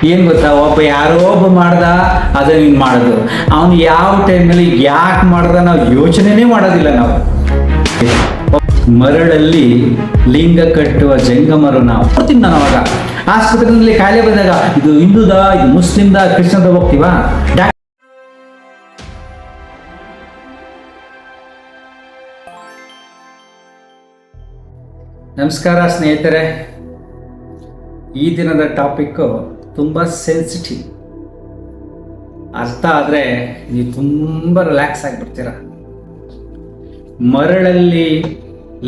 ಏನು ಗೊತ್ತಾ, ಒಬ್ಬ ಯಾರೋ ಒಬ್ಬ ಮಾಡ್ದ ಅದನ್ನ ನೀನು ಮಾಡೋದು. ಅವನು ಯಾವ ಟೈಮಲ್ಲಿ ಯಾಕೆ ಮಾಡ್ದ ನಾವು ಯೋಚನೆನೇ ಮಾಡೋದಿಲ್ಲ. ನಾವು ಮರಳಲ್ಲಿ ಲಿಂಗ ಕಟ್ಟುವ ಜಂಗಮರು ನಾವು ನೋಡ್ತೀನಿ. ನಾನು ಅವಾಗ ಆಸ್ಪತ್ರೆಯಲ್ಲಿ ಕಾಯಿಲೆ ಬಂದಾಗ ಇದು ಹಿಂದೂದ, ಇದು ಮುಸ್ಲಿಮ್ದ, ಕ್ರಿಶ್ಚನ್ದ ಹೋಗ್ತೀವಾ? ನಮಸ್ಕಾರ ಸ್ನೇಹಿತರೆ, ಈ ದಿನದ ಟಾಪಿಕ್ಕು ತುಂಬ ಸೆನ್ಸಿಟಿವ್. ಅರ್ಥ ಆದರೆ ನೀವು ತುಂಬ ರಿಲ್ಯಾಕ್ಸ್ ಆಗಿಬಿಡ್ತೀರ. ಮರಳಲ್ಲಿ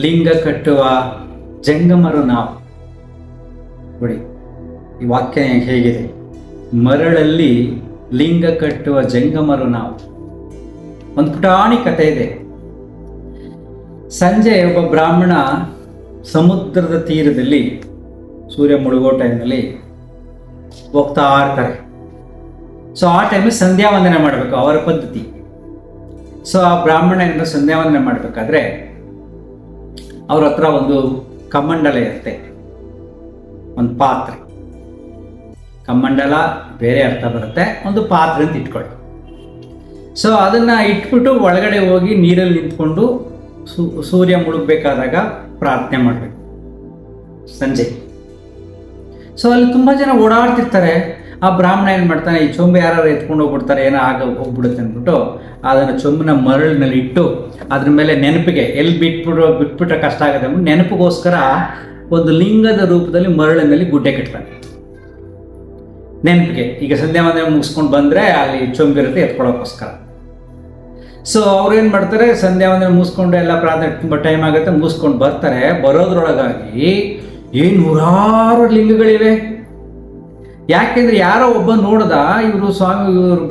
ಲಿಂಗ ಕಟ್ಟುವ ಜಂಗಮರು ನಾವು. ನೋಡಿ ಈ ವಾಕ್ಯ ಹೇಗಿದೆ, ಮರಳಲ್ಲಿ ಲಿಂಗ ಕಟ್ಟುವ ಜಂಗಮರು ನಾವು. ಒಂದು ಪುಟಾಣಿ ಕಥೆ ಇದೆ. ಸಂಜೆ ಒಬ್ಬ ಬ್ರಾಹ್ಮಣ ಸಮುದ್ರದ ತೀರದಲ್ಲಿ ಸೂರ್ಯ ಮುಳುಗೋ ಟೈಮಲ್ಲಿ ಹೋಗ್ತಾ ಇರ್ತಾರೆ. ಸೊ ಆ ಟೈಮಲ್ಲಿ ಸಂಧ್ಯಾ ವಂದನೆ ಮಾಡಬೇಕು, ಅವರ ಪದ್ಧತಿ. ಸೊ ಆ ಬ್ರಾಹ್ಮಣ ಏನಾದ್ರು ಸಂಧ್ಯಾ ವಂದನೆ ಮಾಡಬೇಕಾದ್ರೆ ಅವ್ರ ಹತ್ರ ಒಂದು ಕಮಂಡಲ ಇರುತ್ತೆ, ಒಂದು ಪಾತ್ರೆ. ಕಮಂಡಲ ಬೇರೆ ಅರ್ಥ ಬರುತ್ತೆ, ಒಂದು ಪಾತ್ರೆ ಅಂತ ಇಟ್ಕೊಳ್ಳಿ. ಸೊ ಅದನ್ನು ಇಟ್ಬಿಟ್ಟು ಒಳಗಡೆ ಹೋಗಿ ನೀರಲ್ಲಿ ನಿಂತ್ಕೊಂಡು ಸೂರ್ಯ ಮುಳುಗಬೇಕಾದಾಗ ಪ್ರಾರ್ಥನೆ ಮಾಡಬೇಕು ಸಂಜೆ. ಸೊ ಅಲ್ಲಿ ತುಂಬ ಜನ ಓಡಾಡ್ತಿರ್ತಾರೆ. ಆ ಬ್ರಾಹ್ಮಣ ಏನು ಮಾಡ್ತಾನೆ, ಈ ಚೊಂಬು ಯಾರು ಎತ್ಕೊಂಡು ಹೋಗ್ಬಿಡ್ತಾರೆ, ಏನೋ ಹೋಗ್ಬಿಡುತ್ತೆ ಅಂದ್ಬಿಟ್ಟು ಅದನ್ನು ಚೊಂಬಿನ ಮರಳಿನಲ್ಲಿ ಇಟ್ಟು ಅದ್ರ ಮೇಲೆ ನೆನಪಿಗೆ ಎಲ್ಲಿ ಬಿಟ್ಬಿಟ್ರೆ ಕಷ್ಟ ಆಗುತ್ತೆ ಅಂದ್ಬಿಟ್ಟು ನೆನಪಿಗೋಸ್ಕರ ಒಂದು ಲಿಂಗದ ರೂಪದಲ್ಲಿ ಮರಳಿನಲ್ಲಿ ಗುಡ್ಡೆ ಕಟ್ತಾನೆ ನೆನಪಿಗೆ. ಈಗ ಸಂಧ್ಯಾ ವಂದನೆ ಮುಗಿಸ್ಕೊಂಡು ಬಂದರೆ ಅಲ್ಲಿ ಚೊಂಬಿರುತ್ತೆ ಎತ್ಕೊಳ್ಳೋಕ್ಕೋಸ್ಕರ. ಸೊ ಅವ್ರೇನು ಮಾಡ್ತಾರೆ, ಸಂಧ್ಯಾ ವಂದನೆ ಮುಗಿಸ್ಕೊಂಡು ಎಲ್ಲ ಪ್ರಾರ್ಥನೆ ತುಂಬ ಟೈಮ್ ಆಗುತ್ತೆ, ಮುಗಿಸ್ಕೊಂಡು ಬರ್ತಾರೆ. ಬರೋದ್ರೊಳಗಾಗಿ ಏನು ನೂರಾರು ಲಿಂಗಗಳಿವೆ. ಯಾಕೆಂದ್ರೆ ಯಾರೋ ಒಬ್ಬ ನೋಡ್ದ, ಇವರು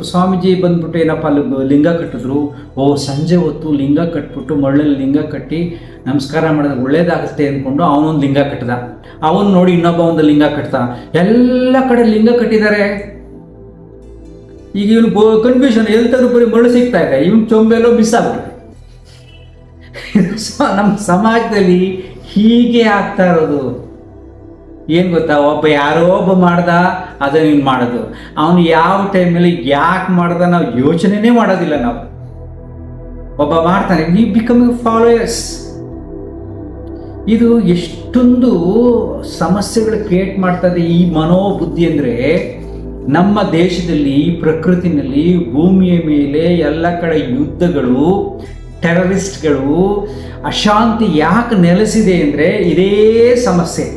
ಸ್ವಾಮೀಜಿ ಬಂದ್ಬಿಟ್ಟು ಏನಪ್ಪ ಲಿಂಗ ಕಟ್ಟಿದ್ರು. ಓ ಸಂಜೆ ಹೊತ್ತು ಲಿಂಗ ಕಟ್ಬಿಟ್ಟು ಮರಳಲ್ಲಿ ಲಿಂಗ ಕಟ್ಟಿ ನಮಸ್ಕಾರ ಮಾಡಿದ್ರೆ ಒಳ್ಳೇದಾಗುತ್ತೆ ಅಂದ್ಕೊಂಡು ಅವನೊಂದು ಲಿಂಗ ಕಟ್ಟಿದ. ಅವನು ನೋಡಿ ಇನ್ನೊಬ್ಬ ಒಂದು ಲಿಂಗ ಕಟ್ತ. ಎಲ್ಲ ಕಡೆ ಲಿಂಗ ಕಟ್ಟಿದ್ದಾರೆ. ಈಗ ಇವನು ಕನ್ಫ್ಯೂಷನ್, ಎಲ್ತಾದ್ರೂ ಬರೀ ಮರಳು ಸಿಗ್ತಾ ಇದೆ, ಇವನು ಚೊಂಬೆಲ್ಲೋ ಮಿಸ್ ಆಗ್ಬಿಟ್ಟಿದೆ. ನಮ್ಮ ಸಮಾಜದಲ್ಲಿ ಹೀಗೆ ಆಗ್ತಾ ಇರೋದು. ಏನು ಗೊತ್ತಾ, ಒಬ್ಬ ಯಾರೋ ಒಬ್ಬ ಮಾಡ್ದ ಅದನ್ನ ನೀನು ಮಾಡೋದು. ಅವನು ಯಾವ ಟೈಮಲ್ಲಿ ಯಾಕೆ ಮಾಡ್ದ ನಾವು ಯೋಚನೆನೇ ಮಾಡೋದಿಲ್ಲ. ನಾವು ಒಬ್ಬ ಮಾಡ್ತಾನೆ, ವಿ ಬಿಕಮಿಂಗ್ ಫಾಲೋಯರ್ಸ್. ಇದು ಎಷ್ಟೊಂದು ಸಮಸ್ಯೆಗಳು ಕ್ರಿಯೇಟ್ ಮಾಡ್ತದೆ ಈ ಮನೋಬುದ್ಧಿ. ಅಂದರೆ ನಮ್ಮ ದೇಶದಲ್ಲಿ, ಪ್ರಕೃತಿನಲ್ಲಿ, ಭೂಮಿಯ ಮೇಲೆ ಎಲ್ಲ ಕಡೆ ಯುದ್ಧಗಳು, ಟೆರರಿಸ್ಟ್ಗಳು, ಅಶಾಂತಿ ಯಾಕೆ ನೆಲೆಸಿದೆ ಅಂದರೆ ಇದೇ ಸಮಸ್ಯೆ.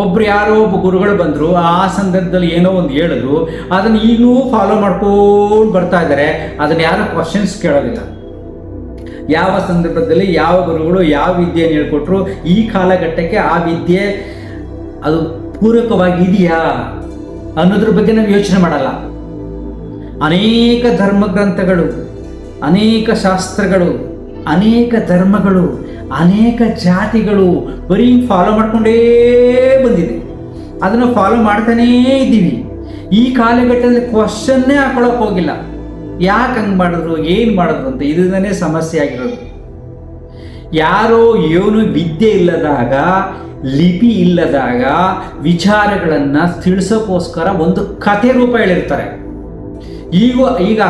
ಒಬ್ರು ಯಾರೋ ಒಬ್ಬ ಗುರುಗಳು ಬಂದರು, ಆ ಸಂದರ್ಭದಲ್ಲಿ ಏನೋ ಒಂದು ಹೇಳಿದ್ರು, ಅದನ್ನು ಈಗಲೂ ಫಾಲೋ ಮಾಡ್ಕೊಂಡು ಬರ್ತಾ ಇದ್ದಾರೆ. ಅದನ್ನು ಯಾರು ಕ್ವಶನ್ಸ್ ಕೇಳೋದಿಲ್ಲ. ಯಾವ ಸಂದರ್ಭದಲ್ಲಿ ಯಾವ ಗುರುಗಳು ಯಾವ ವಿದ್ಯೆಯನ್ನು ಹೇಳ್ಕೊಟ್ರು, ಈ ಕಾಲಘಟ್ಟಕ್ಕೆ ಆ ವಿದ್ಯೆ ಅದು ಪೂರಕವಾಗಿದೆಯಾ ಅನ್ನೋದ್ರ ಬಗ್ಗೆ ನಾವು ಯೋಚನೆ ಮಾಡಲ್ಲ. ಅನೇಕ ಧರ್ಮಗ್ರಂಥಗಳು, ಅನೇಕ ಶಾಸ್ತ್ರಗಳು, ಅನೇಕ ಧರ್ಮಗಳು, ಅನೇಕ ಜಾತಿಗಳು ಬರೀ ಫಾಲೋ ಮಾಡ್ಕೊಂಡೇ ಬಂದಿದೆ. ಅದನ್ನು ಫಾಲೋ ಮಾಡ್ತಾನೇ ಇದ್ದೀವಿ. ಈ ಕಾಲಘಟ್ಟದಲ್ಲಿ ಕ್ವಶನ್ನೇ ಹಾಕೊಳ್ಳೋಕೆ ಹೋಗಿಲ್ಲ. ಯಾಕೆ ಹಂಗೆ ಮಾಡಿದ್ರು, ಏನು ಮಾಡಿದ್ರು ಅಂತ. ಇದನ್ನೇ ಸಮಸ್ಯೆ ಆಗಿರೋದು. ಯಾರೋ ಏನು ವಿದ್ಯೆ ಇಲ್ಲದಾಗ, ಲಿಪಿ ಇಲ್ಲದಾಗ ವಿಚಾರಗಳನ್ನು ತಿಳಿಸೋಕ್ಕೋಸ್ಕರ ಒಂದು ಕಥೆ ರೂಪ ಹೇಳಿರ್ತಾರೆ. ಈಗ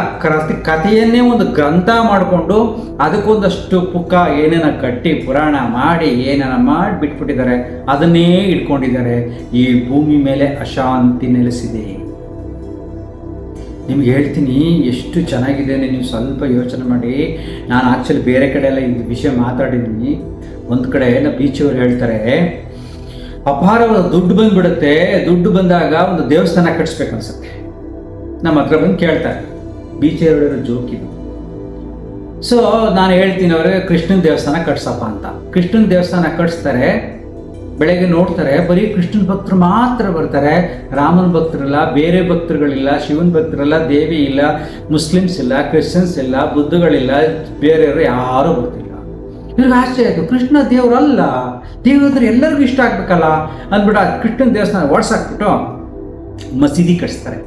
ಕಥೆಯನ್ನೇ ಒಂದು ಗ್ರಂಥ ಮಾಡಿಕೊಂಡು ಅದಕ್ಕೊಂದಷ್ಟು ಪುಕ್ಕ ಏನೇನ ಕಟ್ಟಿ ಪುರಾಣ ಮಾಡಿ ಏನೇನ ಮಾಡಿ ಬಿಟ್ಬಿಟ್ಟಿದ್ದಾರೆ. ಅದನ್ನೇ ಇಟ್ಕೊಂಡಿದ್ದಾರೆ. ಈ ಭೂಮಿ ಮೇಲೆ ಅಶಾಂತಿ ನೆಲೆಸಿದೆ. ನಿಮ್ಗೆ ಹೇಳ್ತೀನಿ ಎಷ್ಟು ಚೆನ್ನಾಗಿದೆ. ನೀವು ಸ್ವಲ್ಪ ಯೋಚನೆ ಮಾಡಿ. ನಾನು ಆ್ಯಕ್ಚುಲಿ ಬೇರೆ ಕಡೆ ಎಲ್ಲ ಈ ವಿಷಯ ಮಾತಾಡಿದ್ದೀನಿ. ಒಂದು ಕಡೆ ಬೀಚವ್ರು ಹೇಳ್ತಾರೆ, ಅಪಾರವಾದ ದುಡ್ಡು ಬಂದ್ಬಿಡುತ್ತೆ. ದುಡ್ಡು ಬಂದಾಗ ಒಂದು ದೇವಸ್ಥಾನ ಕಟ್ಟಿಸ್ಬೇಕು ಅನ್ಸುತ್ತೆ. ನಮ್ಮ ಹತ್ರ ಬಂದು ಕೇಳ್ತಾರೆ. ಬೀಚವ್ರು ಹೇಳಿರೋ ಜೋಕ್ ಇದು. ಸೊ ನಾನು ಹೇಳ್ತೀನಿ ಅವ್ರಿಗೆ, ಕೃಷ್ಣನ ದೇವಸ್ಥಾನ ಕಟ್ಸಪ್ಪ ಅಂತ. ಕೃಷ್ಣನ ದೇವಸ್ಥಾನ ಕಟ್ಟಿಸ್ತಾರೆ. ಬೆಳಗ್ಗೆ ನೋಡ್ತಾರೆ, ಬರೀ ಕೃಷ್ಣನ ಭಕ್ತರು ಮಾತ್ರ ಬರ್ತಾರೆ. ರಾಮನ ಭಕ್ತರಿಲ್ಲ, ಬೇರೆ ಭಕ್ತರುಗಳಿಲ್ಲ, ಶಿವನ ಭಕ್ತರಿಲ್ಲ, ದೇವಿ ಇಲ್ಲ, ಮುಸ್ಲಿಮ್ಸ್ ಇಲ್ಲ, ಕ್ರಿಶ್ಚಿಯನ್ಸ್ ಇಲ್ಲ, ಬುದ್ಧಗಳಿಲ್ಲ, ಬೇರೆಯವರು ಯಾರೂ ಬರ್ತಿಲ್ಲ. ಇವ್ರಿಗೆ ಆಶ್ಚರ್ಯ ಆಯಿತು. ಕೃಷ್ಣ ದೇವರಲ್ಲ, ದೇವರಾದ್ರೆ ಎಲ್ಲರಿಗೂ ಇಷ್ಟ ಆಗ್ಬೇಕಲ್ಲ ಅಂದ್ಬಿಟ್ಟು ಆ ಕೃಷ್ಣನ ದೇವಸ್ಥಾನ ಒಡ್ಸಾಕ್ಬಿಟ್ಟು ಮಸೀದಿ ಕಟ್ಸ್ತಾರೆ.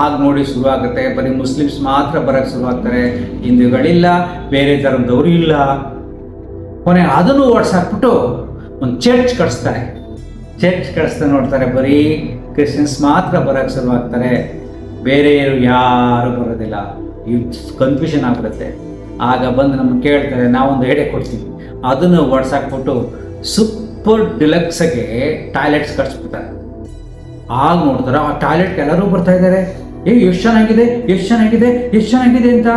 ಆಗ ನೋಡಿ ಶುರುವಾಗುತ್ತೆ, ಬರೀ ಮುಸ್ಲಿಮ್ಸ್ ಮಾತ್ರ ಬರೋಕ್ಕೆ ಶುರುವಾಗ್ತಾರೆ. ಹಿಂದೂಗಳಿಲ್ಲ, ಬೇರೆ ಧರ್ಮದವರು ಇಲ್ಲ. ಕೊನೆ ಅದನ್ನು ಓಡಿಸಾಕ್ಬಿಟ್ಟು ಒಂದು ಚರ್ಚ್ ಕಟ್ಸ್ತಾರೆ. ಚರ್ಚ್ ಕಟ್ಸ್ತಾ ನೋಡ್ತಾರೆ, ಬರೀ ಕ್ರಿಶ್ಚಿಯನ್ಸ್ ಮಾತ್ರ ಬರೋಕ್ಕೆ ಶುರುವಾಗ್ತಾರೆ, ಬೇರೆ ಯಾರು ಬರೋದಿಲ್ಲ. ಕನ್ಫ್ಯೂಷನ್ ಆಗ್ಬಿಡುತ್ತೆ. ಆಗ ಬಂದು ನಮ್ಗೆ ಕೇಳ್ತಾರೆ, ನಾವೊಂದು ಐಡಿಯಾ ಕೊಡ್ತೀವಿ, ಅದನ್ನು ಹೊಡ್ಸಾಕ್ಬಿಟ್ಟು ಸೂಪರ್ ಡಿಲಕ್ಸ್ಗೆ ಟಾಯ್ಲೆಟ್ಸ್ ಕಟ್ಸ್ಬಿಡ್ತಾರೆ. ಆಗ ನೋಡ್ತಾರೆ ಆ ಟಾಯ್ಲೆಟ್ಗೆ ಎಲ್ಲರೂ ಬರ್ತಾ ಇದ್ದಾರೆ, ಎಷ್ಟು ಚೆನ್ನಾಗಿದೆ ಎಷ್ಟು ಚೆನ್ನಾಗಿದೆ ಎಷ್ಟು ಚೆನ್ನಾಗಿದೆ ಅಂತ.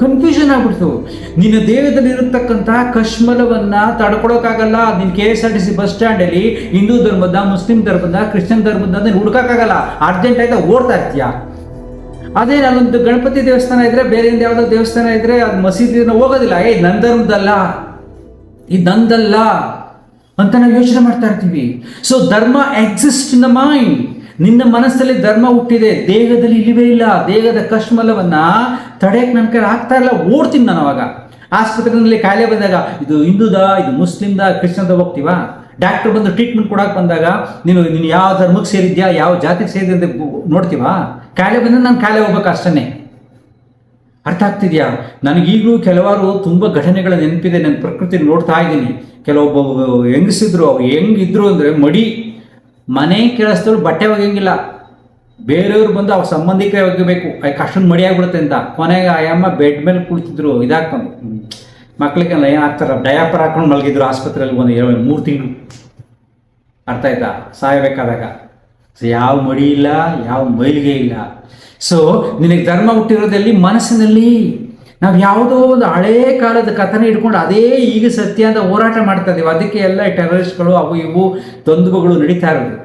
ಕನ್ಫ್ಯೂಷನ್ ಆಗ್ಬಿಡ್ತು. ನಿನ್ನ ದೇಹದಲ್ಲಿ ಇರತಕ್ಕಂಥ ಕಶ್ಮಲವನ್ನ ತಡ್ಕೊಳಕ್ಕಾಗಲ್ಲ. ನಿನ್ನ KSRTC ಬಸ್ ಸ್ಟ್ಯಾಂಡಲ್ಲಿ ಹಿಂದೂ ಧರ್ಮದ, ಮುಸ್ಲಿಂ ಧರ್ಮದ, ಕ್ರಿಶ್ಚಿಯನ್ ಧರ್ಮದ ನೀನು ಹುಡ್ಕೋಕ್ಕಾಗಲ್ಲ. ಅರ್ಜೆಂಟ್ ಆಯ್ತಾ ಓಡ್ತಾ ಇರ್ತೀಯ. ಅದೇ ನಾನೊಂದು ಗಣಪತಿ ದೇವಸ್ಥಾನ ಇದ್ರೆ, ಬೇರೆಯಿಂದ ಯಾವುದೋ ದೇವಸ್ಥಾನ ಇದ್ರೆ, ಅದು ಮಸೀದಿನ ಹೋಗೋದಿಲ್ಲ. ನನ್ನ ಧರ್ಮದಲ್ಲ, ಇದು ನಂದಲ್ಲ ಅಂತ ನಾವು ಯೋಚನೆ ಮಾಡ್ತಾ ಇರ್ತೀವಿ. ಸೊ ಧರ್ಮ ಎಕ್ಸಿಸ್ಟ್ ಇನ್ ದ ಮೈಂಡ್. ನಿನ್ನ ಮನಸ್ಸಲ್ಲಿ ಧರ್ಮ ಹುಟ್ಟಿದೆ, ದೇಹದಲ್ಲಿ ಇಲ್ಲವೇ ಇಲ್ಲ. ದೇಹದ ಕಶ್ಮಲವನ್ನ ತಡೆಯಕ್ಕೆ ನನ್ನ ಕೈ ಆಗ್ತಾ ಇಲ್ಲ, ಓಡ್ತೀನಿ ನಾನು. ಅವಾಗ ಆಸ್ಪತ್ರೆಯಲ್ಲಿ ಕಾಯಿಲೆ ಬಂದಾಗ ಇದು ಹಿಂದೂದ, ಇದು ಮುಸ್ಲಿಮ್ದ, ಕ್ರಿಶ್ಚಿಯನ್ದ ಹೋಗ್ತೀವಾ? ಡಾಕ್ಟರ್ ಬಂದು ಟ್ರೀಟ್ಮೆಂಟ್ ಕೊಡಕ್ಕೆ ಬಂದಾಗ ನೀನು ಯಾವ ಧರ್ಮಕ್ಕೆ ಸೇರಿದ್ಯಾ, ಯಾವ ಜಾತಿಗೆ ಸೇರಿದ್ಯಾ ಅಂತ ನೋಡ್ತೀವಾ? ಕಾಯಿಲೆ ಬಂದರೆ ನಾನು ಕಾಯಿಲೆ ಹೋಗ್ಬೇಕು ಅಷ್ಟೇ. ಅರ್ಥ ಆಗ್ತಿದ್ಯಾ? ನನಗೀಗಲೂ ಕೆಲವಾರು ತುಂಬ ಘಟನೆಗಳ ನೆನಪಿದೆ. ನನ್ನ ಪ್ರಕೃತಿ ನೋಡ್ತಾ ಇದ್ದೀನಿ. ಕೆಲವೊಬ್ಬ ಹೆಂಗಸಿದ್ರು, ಅವ್ರು ಹೆಂಗಿದ್ರು ಅಂದರೆ ಮನೆ ಕೆಲಸದವ್ರು ಬಟ್ಟೆ ಒಗೆಯಂಗಿಲ್ಲ, ಬೇರೆಯವ್ರು ಬಂದು ಅವ್ರ ಸಂಬಂಧಿಕರೇ ಒಗಿಬೇಕು, ಅಷ್ಟೊಂದು ಮಡಿ ಆಗ್ಬಿಡುತ್ತೆ ಅಂತ. ಕೊನೆಗೆ ಅಯ್ಯಮ್ಮ ಬೆಡ್ ಮೇಲೆ ಕುಳಿತಿದ್ರು, ಇದಾಕೊಂಡು ಮಕ್ಳಿಗೆಲ್ಲ ಏನು ಹಾಕ್ತಾರೆ, ಡಯಾಪರ್ ಹಾಕೊಂಡು ಮಲಗಿದ್ರು ಆಸ್ಪತ್ರೆಯಲ್ಲಿ ಒಂದು 3 ತಿಂಗಳು. ಅರ್ಥ ಆಯ್ತಾ? ಸಾಯಬೇಕಾದಾಗ. ಸೊ ಯಾವ ಮಡಿ ಇಲ್ಲ, ಯಾವ ಮೈಲಿಗೆ ಇಲ್ಲ. ಸೊ ನಿನಗೆ ಧರ್ಮ ಹುಟ್ಟಿರೋದಲ್ಲಿ ಮನಸ್ಸಿನಲ್ಲಿ. ನಾವು ಯಾವುದೋ ಒಂದು ಹಳೇ ಕಾಲದ ಕಥನೆ ಇಟ್ಕೊಂಡು ಅದೇ ಈಗ ಸತ್ಯ ಅಂತ ಹೋರಾಟ ಮಾಡ್ತಾ ಇದ್ದೀವಿ. ಅದಕ್ಕೆ ಎಲ್ಲ ಟೆರರಿಸ್ಟ್ಗಳು ಅವು ಇವು ದ್ವಂದ್ವಗಳು ನಡೀತಾ ಇರೋದು.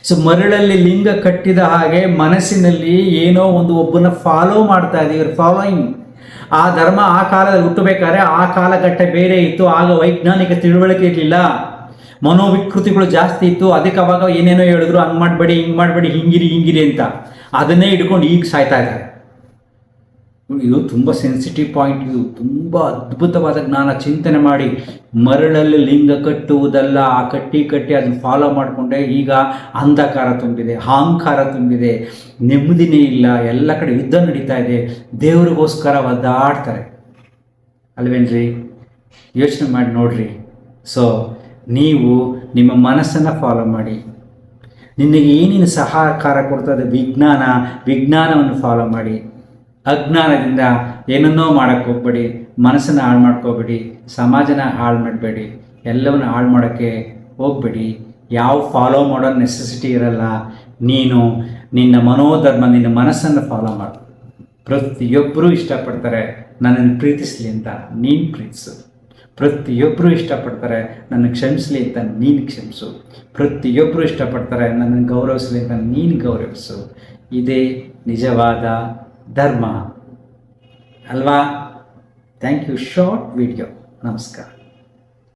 ಸೊ ಮರಳಲ್ಲಿ ಲಿಂಗ ಕಟ್ಟಿದ ಹಾಗೆ ಮನಸ್ಸಿನಲ್ಲಿ ಏನೋ ಒಂದು ಒಬ್ಬನ ಫಾಲೋ ಮಾಡ್ತಾ ಇದ್ದೀವಿ, ಫಾಲೋಯಿಂಗ್. ಆ ಧರ್ಮ ಆ ಕಾಲದಲ್ಲಿ ಹುಟ್ಟಬೇಕಾದ್ರೆ ಆ ಕಾಲಘಟ್ಟ ಬೇರೆ ಇತ್ತು. ಆಗ ವೈಜ್ಞಾನಿಕ ತಿಳುವಳಿಕೆ ಇರಲಿಲ್ಲ, ಮನೋವಿಕೃತಿಗಳು ಜಾಸ್ತಿ ಇತ್ತು. ಅದಕ್ಕೆ ಅವಾಗ ಏನೇನೋ ಹೇಳಿದ್ರು, ಹಂಗೆ ಮಾಡಬೇಡಿ, ಹಿಂಗೆ ಮಾಡಬೇಡಿ, ಹಿಂಗಿರಿ ಅಂತ. ಅದನ್ನೇ ಇಟ್ಕೊಂಡು ಈಗ ಸಾಯ್ತಾ ಇದ್ದಾರೆ. ಇದು ತುಂಬ ಸೆನ್ಸಿಟಿವ್ ಪಾಯಿಂಟ್. ಇದು ತುಂಬ ಅದ್ಭುತವಾದ ಜ್ಞಾನ. ಚಿಂತನೆ ಮಾಡಿ. ಮರಳಲ್ಲಿ ಲಿಂಗ ಕಟ್ಟುವುದಲ್ಲ, ಆ ಕಟ್ಟಿ ಅದನ್ನು ಫಾಲೋ ಮಾಡಿಕೊಂಡೆ ಈಗ ಅಂಧಕಾರ ತುಂಬಿದೆ, ಅಹಂಕಾರ ತುಂಬಿದೆ, ನೆಮ್ಮದಿನೇ ಇಲ್ಲ, ಎಲ್ಲ ಕಡೆ ಯುದ್ಧ ನಡೀತಾ ಇದೆ, ದೇವರಿಗೋಸ್ಕರ ಒದ್ದಾಡ್ತಾರೆ ಅಲ್ವೇನ್ರಿ? ಯೋಚನೆ ಮಾಡಿ ನೋಡ್ರಿ. ಸೊ ನೀವು ನಿಮ್ಮ ಮನಸ್ಸನ್ನು ಫಾಲೋ ಮಾಡಿ. ನಿನಗೆ ಏನೇನು ಸಹಕಾರ ಕೊಡ್ತದೆ ವಿಜ್ಞಾನವನ್ನು ಫಾಲೋ ಮಾಡಿ. ಅಜ್ಞಾನದಿಂದ ಏನನ್ನೋ ಮಾಡೋಕ್ಕೆ ಹೋಗ್ಬೇಡಿ, ಮನಸ್ಸನ್ನು ಹಾಳು ಮಾಡ್ಕೋಬೇಡಿ, ಸಮಾಜನ ಹಾಳು ಮಾಡಬೇಡಿ, ಎಲ್ಲವನ್ನು ಹಾಳು ಮಾಡೋಕ್ಕೆ ಹೋಗಬೇಡಿ. ಯಾವ ಫಾಲೋ ಮಾಡೋ ನೆಸೆಸಿಟಿ ಇರಲ್ಲ. ನೀನು ನಿನ್ನ ಮನೋಧರ್ಮ, ನಿನ್ನ ಮನಸ್ಸನ್ನು ಫಾಲೋ ಮಾಡು. ಪ್ರತಿಯೊಬ್ಬರೂ ಇಷ್ಟಪಡ್ತಾರೆ ನನ್ನನ್ನು ಪ್ರೀತಿಸಲಿ ಅಂತ, ನೀನು ಪ್ರೀತಿಸು. ಪ್ರತಿಯೊಬ್ಬರು ಇಷ್ಟಪಡ್ತಾರೆ ನನ್ನ ಕ್ಷಮಿಸಲಿ ಅಂತ, ನೀನು ಕ್ಷಮಿಸು. ಪ್ರತಿಯೊಬ್ಬರು ಇಷ್ಟಪಡ್ತಾರೆ ನನ್ನನ್ನು ಗೌರವಿಸಲಿ ಅಂತ, ನೀನು ಗೌರವಿಸು. ಇದೇ ನಿಜವಾದ ಧರ್ಮ ಅಲ್ವಾ? Thank you. Short video. ನಮಸ್ಕಾರ.